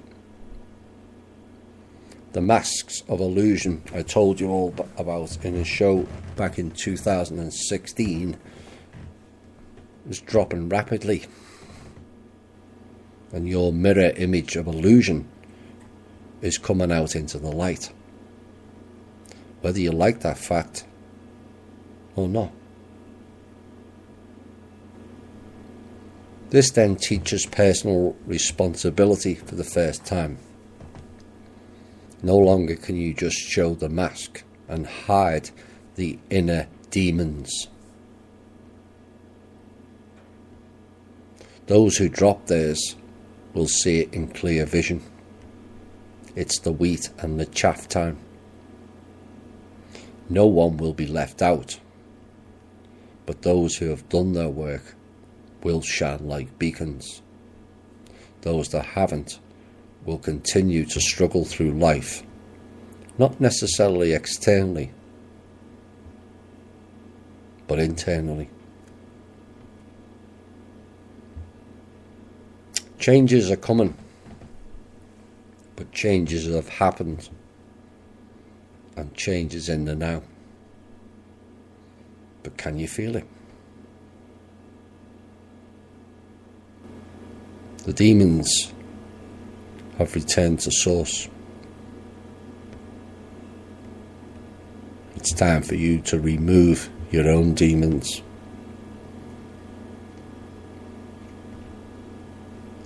The masks of illusion I told you all about in a show back in 2016 was dropping rapidly, and your mirror image of illusion is coming out into the light, whether you like that fact or not. This then teaches personal responsibility for the first time. No longer can you just show the mask and hide the inner demons. Those who drop theirs will see it in clear vision. It's the wheat and the chaff time. No one will be left out, but those who have done their work will shine like beacons. Those that haven't will continue to struggle through life, not necessarily externally, but internally. Changes are coming, but changes have happened, and changes in the now. But can you feel it? The demons have returned to source. It's time for you to remove your own demons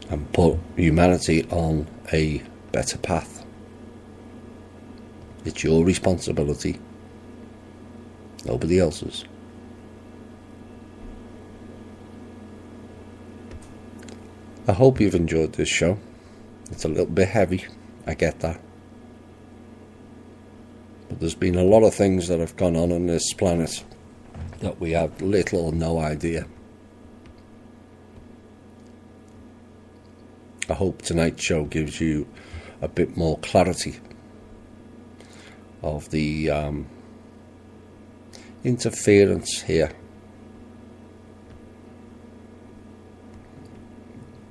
and put humanity on a better path. It's your responsibility, nobody else's. I hope you've enjoyed this show. It's a little bit heavy, I get that. But there's been a lot of things that have gone on this planet that we have little or no idea. I hope tonight's show gives you a bit more clarity of the interference here.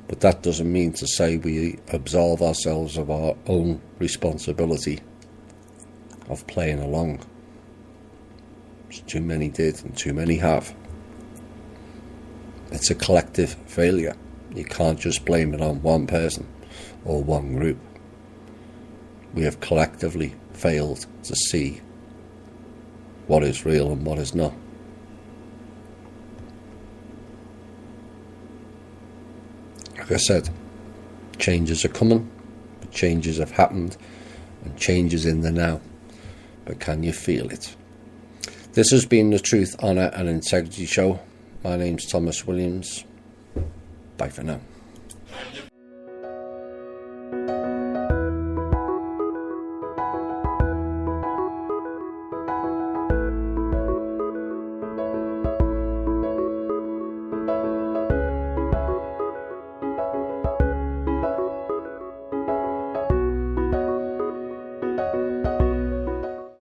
But that doesn't mean to say we absolve ourselves of our own responsibility of playing along. Too many did and too many have. It's a collective failure. You can't just blame it on one person or one group. We have collectively failed to see what is real and what is not. Like I said, changes are coming, but changes have happened, and changes in the now. But can you feel it? This has been the Truth, Honour and Integrity Show. My name's Thomas Williams. Bye for now.